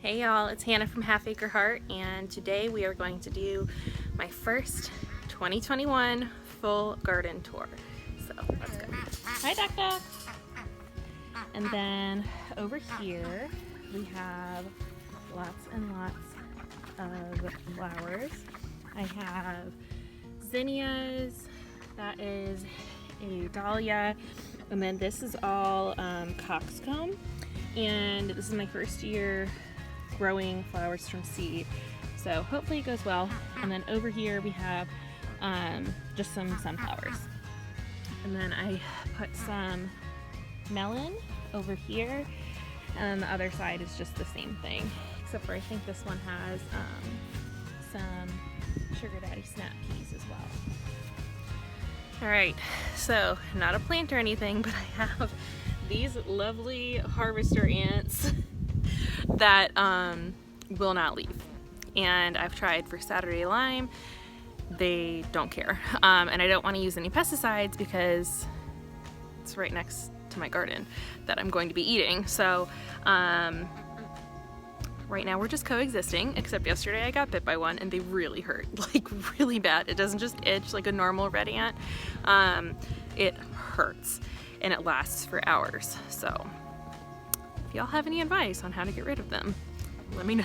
Hey y'all, it's Hannah from Half Acre Heart, and today we are going to do my first 2021 full garden tour. So let's go. Hi Duck Duck! And then over here we have lots and lots of flowers. I have zinnias, that is a dahlia, and then this is all coxcomb. And this is my first year growing flowers from seed, so hopefully it goes well. And then over here we have just some sunflowers, and then I put some melon over here, and then the other side is just the same thing, except for I think this one has some sugar daddy snap peas as well. Alright, so not a plant or anything, but I have these lovely harvester ants that will not leave. And I've tried for Saturday lime, they don't care. And I don't want to use any pesticides because it's right next to my garden that I'm going to be eating. So right now we're just coexisting, except yesterday I got bit by one and they really hurt, like really bad. It doesn't just itch like a normal red ant. It hurts and it lasts for hours. So if y'all have any advice on how to get rid of them, let me know.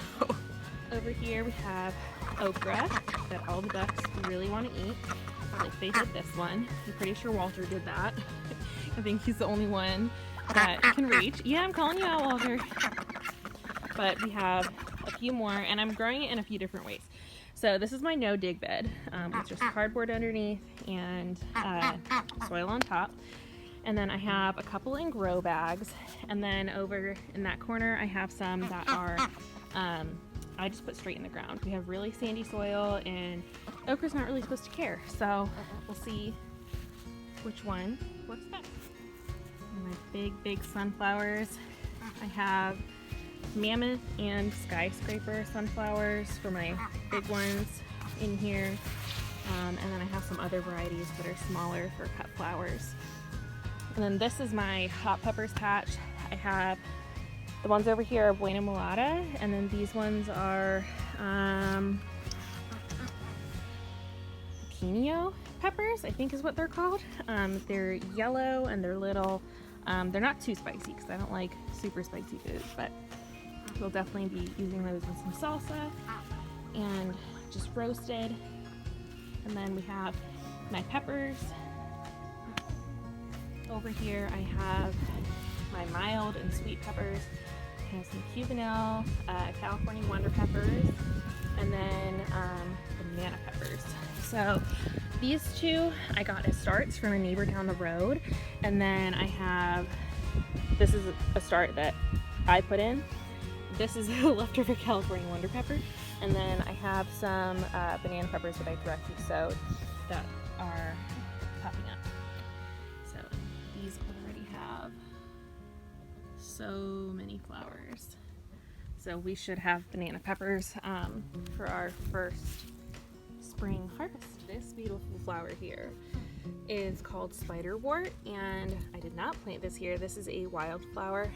Over here we have okra that all the ducks really want to eat. Like they did this one. I'm pretty sure Walter did that. I think he's the only one that can reach. Yeah, I'm calling you out, Walter. But we have a few more, and I'm growing it in a few different ways. So this is my no dig bed with just cardboard underneath and soil on top. And then I have a couple in grow bags, and then over in that corner I have some that are I just put straight in the ground. We have really sandy soil, and okra's not really supposed to care, so we'll see which one works best. And my big sunflowers. I have mammoth and skyscraper sunflowers for my big ones in here, and then I have some other varieties that are smaller for cut flowers. And then this is my hot peppers patch. I have the ones over here are Buena Mulata, and then these ones are Pinio peppers, I think is what they're called. They're yellow and they're little. They're not too spicy because I don't like super spicy foods, but we'll definitely be using those in some salsa and just roasted. And then we have my peppers. Over here I have my mild and sweet peppers. I have some Cubanelle, California Wonder peppers, and then banana peppers. So these two I got as starts from a neighbor down the road, and then I have, this is a start that I put in. This is a leftover California Wonder pepper, and then I have some banana peppers that I directly sowed that are popping up. So these already have so many flowers. So we should have banana peppers for our first spring harvest. This beautiful flower here is called spiderwort, and I did not plant this here. This is a wildflower.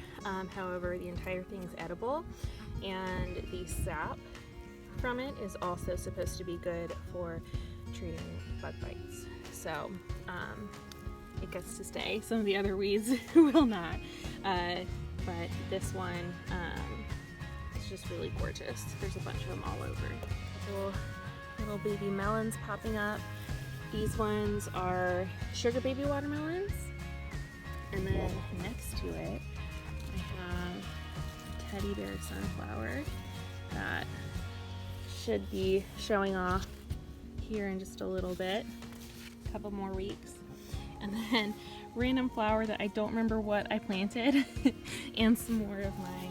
However, the entire thing is edible, and the sap from it is also supposed to be good for treating bug bites. So it gets to stay. Some of the other weeds will not. But this one is just really gorgeous. There's a bunch of them all over. Little baby melons popping up. These ones are sugar baby watermelons. And then next to it, I have teddy bear sunflower that should be showing off here in just a little bit, a couple more weeks. And then random flower that I don't remember what I planted, and some more of my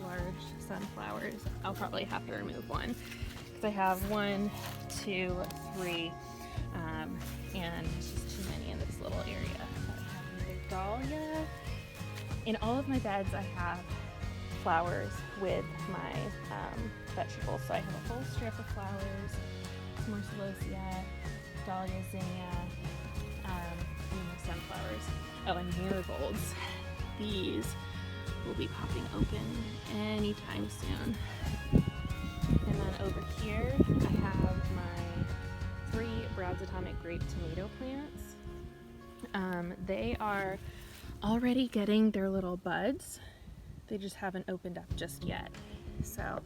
large sunflowers. I'll probably have to remove one because I have 1, 2, 3, and it's just too many in this little area. I have another dahlia. In all of my beds I have flowers with my vegetables. So I have a whole strip of flowers, more celosia, dahlia, zinnia, and my sunflowers. Oh, and marigolds. These will be popping open anytime soon. And then over here I have my 3 Brad's Atomic Grape tomato plants. They are already getting their little buds. They just haven't opened up just yet. So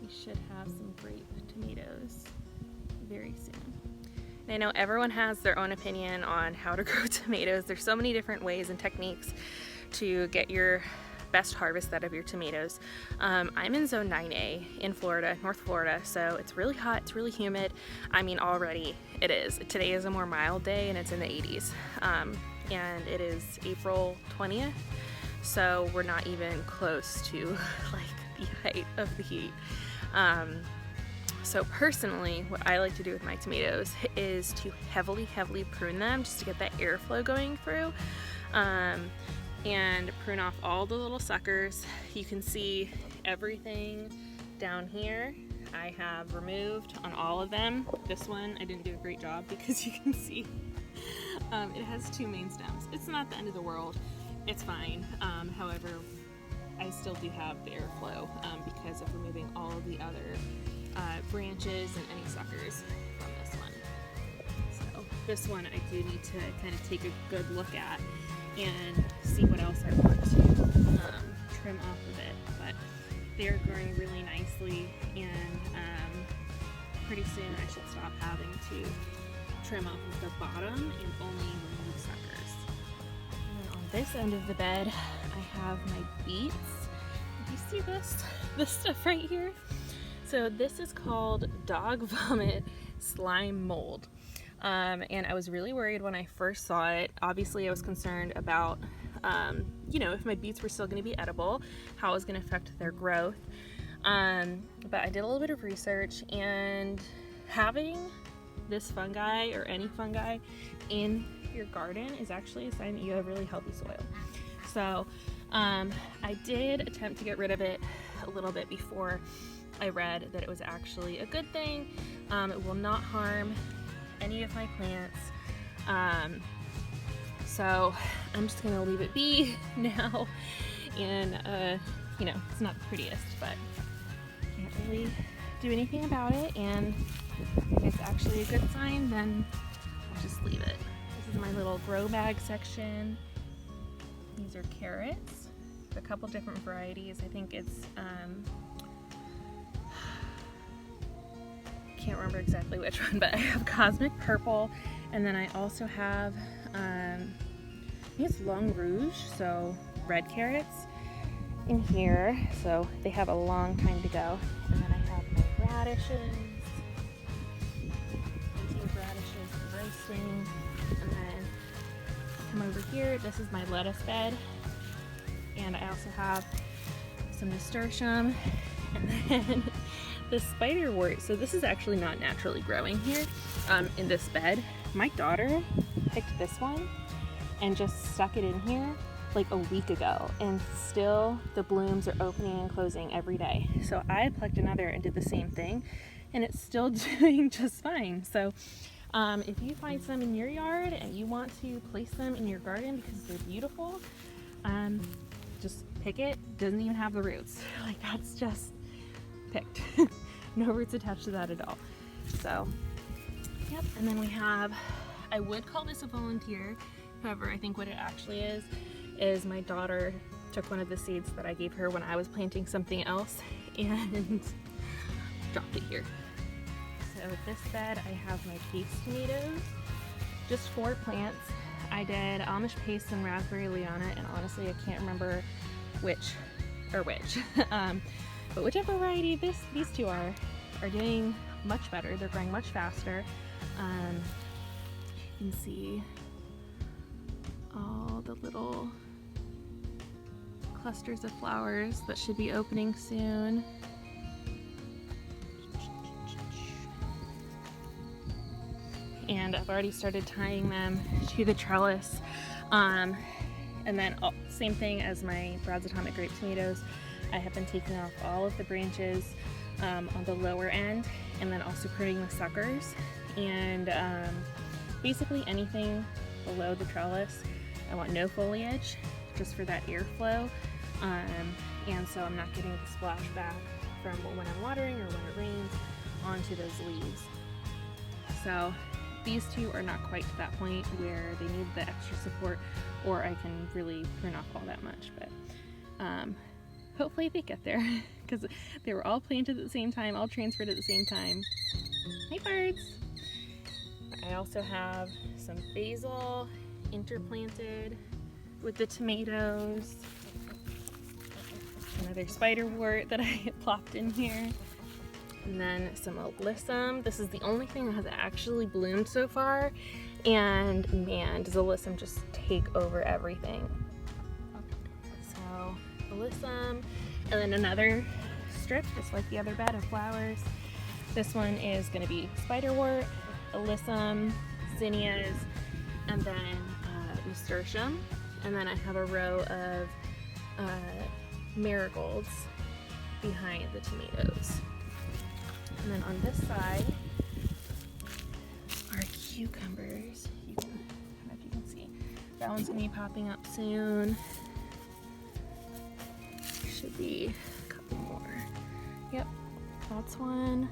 we should have some grape tomatoes very soon. And I know everyone has their own opinion on how to grow tomatoes. There's so many different ways and techniques to get your best harvest out of your tomatoes. I'm in zone 9A in Florida, North Florida, so it's really hot, it's really humid. I mean, already it is. Today is a more mild day and it's in the 80s. And it is April 20th, so we're not even close to like the height of the heat. So personally, what I like to do with my tomatoes is to heavily prune them just to get that airflow going through. And prune off all the little suckers. You can see everything down here I have removed on all of them. This one I didn't do a great job because you can see it has 2 main stems. It's not the end of the world, it's fine. However, I still do have the airflow because of removing all of the other branches and any suckers from this one. So this one I do need to kind of take a good look at and see what else I want to trim off of it. But they're growing really nicely, and pretty soon I should stop having to trim off of the bottom and only remove suckers. And then on this end of the bed I have my beets. Do you see this stuff right here? So this is called dog vomit slime mold. And I was really worried when I first saw it. Obviously I was concerned about, you know, if my beets were still going to be edible, how it was going to affect their growth. But I did a little bit of research, and having this fungi or any fungi in your garden is actually a sign that you have really healthy soil. So I did attempt to get rid of it a little bit before I read that it was actually a good thing. It will not harm any of my plants. So I'm just gonna leave it be now. And you know, it's not the prettiest, but can't really do anything about it. And if it's actually a good sign, then I'll just leave it. This is my little grow bag section. These are carrots, a couple different varieties. I think it's can't remember exactly which one, but I have Cosmic Purple, and then I also have I think it's Long Rouge, so red carrots in here, so they have a long time to go. And then I have my radishes, plenty of radishes for roasting. And then come over here, this is my lettuce bed, and I also have some nasturtium, and then the spiderwort. So this is actually not naturally growing here in this bed. My daughter picked this one and just stuck it in here like a week ago, and still the blooms are opening and closing every day. So I plucked another and did the same thing, and it's still doing just fine. So if you find some in your yard and you want to place them in your garden because they're beautiful, just pick it. Doesn't even have the roots. Like, that's just picked. No roots attached to that at all. So yep. And then we have, I would call this a volunteer, however I think what it actually is my daughter took one of the seeds that I gave her when I was planting something else and dropped it here. So this bed I have my paste tomatoes, just 4 plants. I did Amish paste and raspberry Liana, and honestly I can't remember which, but whichever variety these two are doing much better. They're growing much faster. You can see all the little clusters of flowers that should be opening soon. And I've already started tying them to the trellis. And then same thing as my Brad's Atomic Grape tomatoes. I have been taking off all of the branches on the lower end, and then also pruning the suckers, and basically anything below the trellis I want no foliage, just for that airflow. And so I'm not getting the splashback from when I'm watering or when it rains onto those leaves. So these two are not quite to that point where they need the extra support, or I can really prune off all that much, but hopefully they get there because they were all planted at the same time, all transferred at the same time. Hi birds! I also have some basil interplanted with the tomatoes. Another spiderwort that I plopped in here. And then some alyssum. This is the only thing that has actually bloomed so far. And man, does alyssum just take over everything. So alyssum, and then another strip, just like the other bed of flowers. This one is gonna be spiderwort, alyssum, zinnias, and then nasturtium. And then I have a row of marigolds behind the tomatoes. And then on this side are cucumbers. I don't know if you can see. That one's gonna be popping up soon. Should be a couple more. Yep, that's one.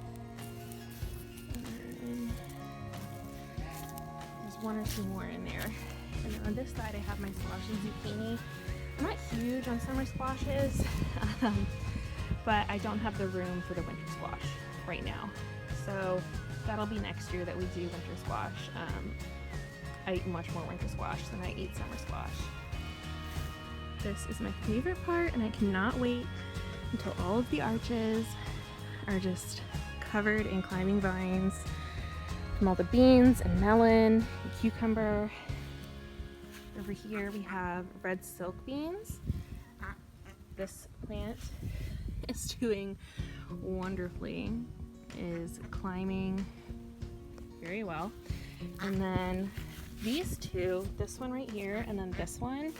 And there's one or two more in there. And then on this side I have my squash and zucchini. I'm not huge on summer squashes, but I don't have the room for the winter squash right now. So that'll be next year that we do winter squash. I eat much more winter squash than I eat summer squash. This is my favorite part, and I cannot wait until all of the arches are just covered in climbing vines from all the beans and melon and cucumber. Over here we have red silk beans. This plant is doing wonderfully, is climbing very well. And then these two, this one right here and then this one,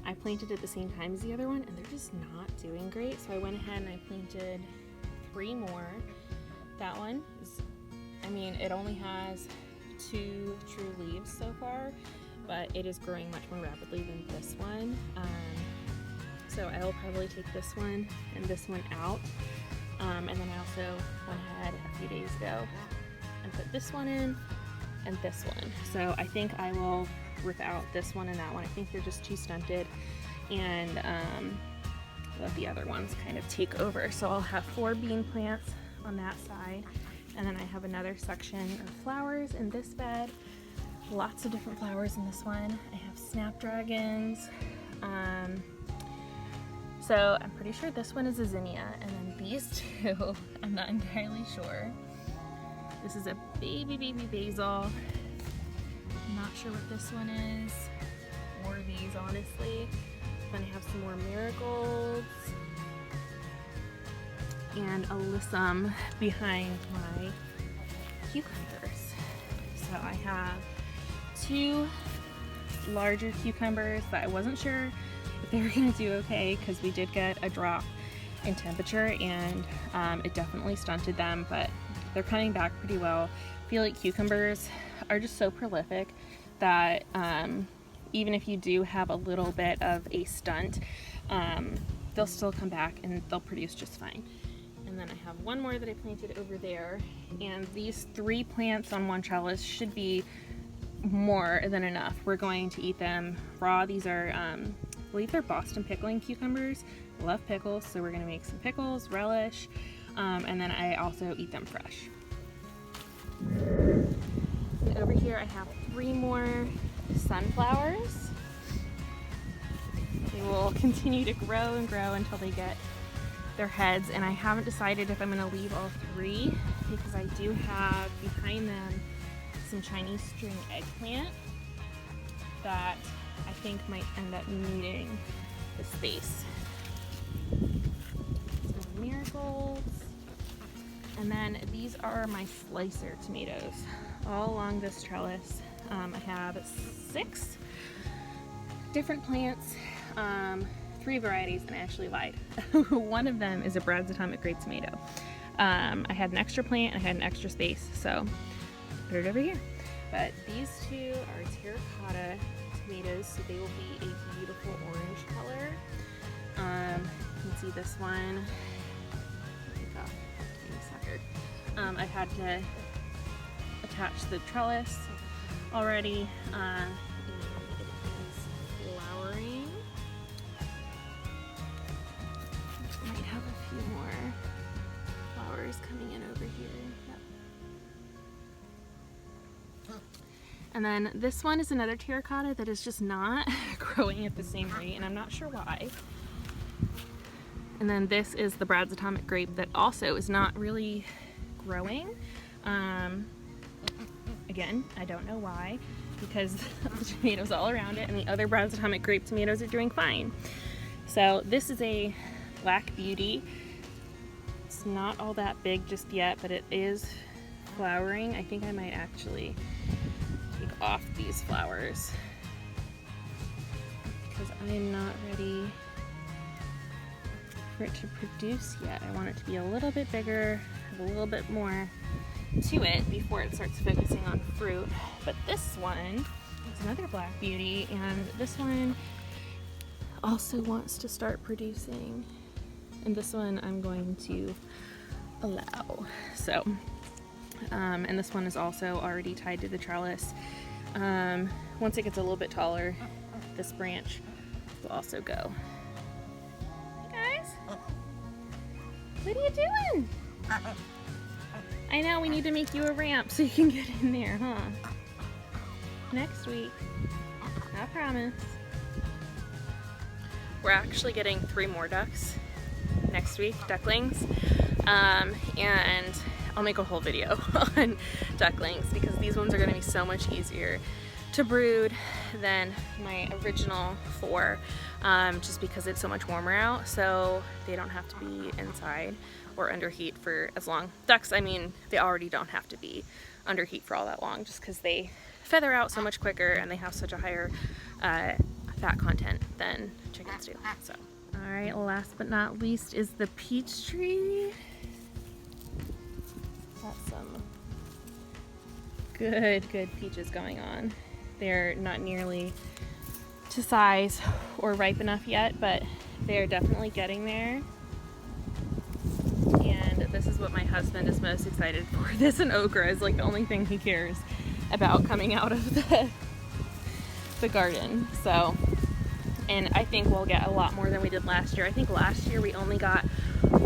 I planted at the same time as the other one, and they're just not doing great. So I went ahead and I planted 3 more. That one is, I mean, it only has 2 true leaves so far, but it is growing much more rapidly than this one. So I will probably take this one and this one out. And then I also went ahead a few days ago and put this one in and this one. So I think I will rip out this one and that one. I think they're just too stunted, and let the other ones kind of take over. So I'll have 4 bean plants on that side, and then I have another section of flowers in this bed. Lots of different flowers in this one. I have snapdragons. So I'm pretty sure this one is a zinnia, and then these two, I'm not entirely sure. This is a baby basil. I'm not sure what this one is, or these honestly. Then I have some more marigolds and alyssum behind my cucumbers. So I have 2 larger cucumbers that I wasn't sure if they were going to do okay, because we did get a drop in temperature, and it definitely stunted them, but they're coming back pretty well. I feel like cucumbers are just so prolific that even if you do have a little bit of a stunt, they'll still come back and they'll produce just fine. And then I have one more that I planted over there, and these 3 plants on one trellis should be more than enough. We're going to eat them raw. These are, I believe they're Boston pickling cucumbers. I love pickles, so we're gonna make some pickles, relish, and then I also eat them fresh. And over here I have 3 more sunflowers. They will continue to grow and grow until they get their heads, and I haven't decided if I'm going to leave all 3, because I do have behind them some Chinese string eggplant that I think might end up needing the space. Some marigolds, and then these are my slicer tomatoes all along this trellis. I have 6 different plants, 3 varieties, and I actually lied. One of them is a Brad's Atomic Grape tomato. I had an extra plant and I had an extra space, so put it over here. But these 2 are terracotta tomatoes, so they will be a beautiful orange color. You can see this one. I've had to attach the trellis already. And it is flowering. Might have a few more flowers coming in over here. Yep. And then this one is another terracotta that is just not growing at the same rate, and I'm not sure why. And then this is the Brad's Atomic Grape that also is not really growing. Again, I don't know why, because the tomatoes all around it and the other Brad's Atomic Grape tomatoes are doing fine. So this is a Black Beauty. It's not all that big just yet, but it is flowering. I think I might actually take off these flowers because I am not ready for it to produce yet. I want it to be a little bit bigger, have a little bit more to it before it starts focusing on fruit. But this one is another Black Beauty, and this one also wants to start producing, and this one I'm going to allow. So and this one is also already tied to the trellis. Once it gets a little bit taller, this branch will also go. Hey guys, what are you doing? I know, we need to make you a ramp so you can get in there, huh? Next week, I promise. We're actually getting 3 more ducks next week, ducklings, and I'll make a whole video on ducklings because these ones are going to be so much easier to brood than my original 4, just because it's so much warmer out, so they don't have to be inside or under heat for as long. Ducks, I mean, they already don't have to be under heat for all that long just because they feather out so much quicker and they have such a higher fat content than chickens do. So, all right, last but not least is the peach tree. Got some good peaches going on. They're not nearly to size or ripe enough yet, but they're definitely getting there. And this is what my husband is most excited for. This and okra is like the only thing he cares about coming out of the garden. So, and I think we'll get a lot more than we did last year. I think last year we only got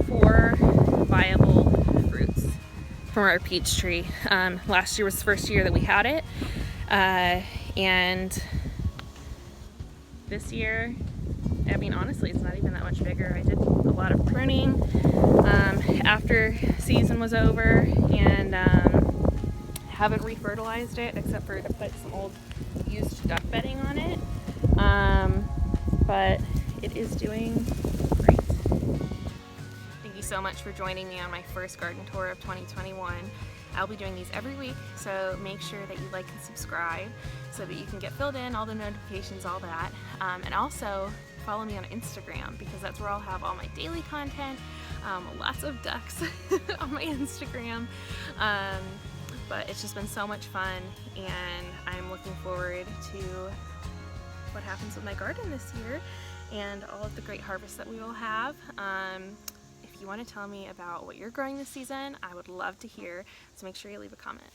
4 viable fruits from our peach tree. Last year was the first year that we had it. And this year, I mean, honestly, it's not even that much bigger. I did a lot of pruning after season was over, and haven't refertilized it except for to put some old used duck bedding on it. But it is doing great. Thank you so much for joining me on my first garden tour of 2021. I'll be doing these every week, so make sure that you like and subscribe so that you can get filled in, all the notifications, all that. And also follow me on Instagram because that's where I'll have all my daily content, lots of ducks on my Instagram. But it's just been so much fun, and I'm looking forward to what happens with my garden this year and all of the great harvests that we will have. If you want to tell me about what you're growing this season, I would love to hear, so make sure you leave a comment.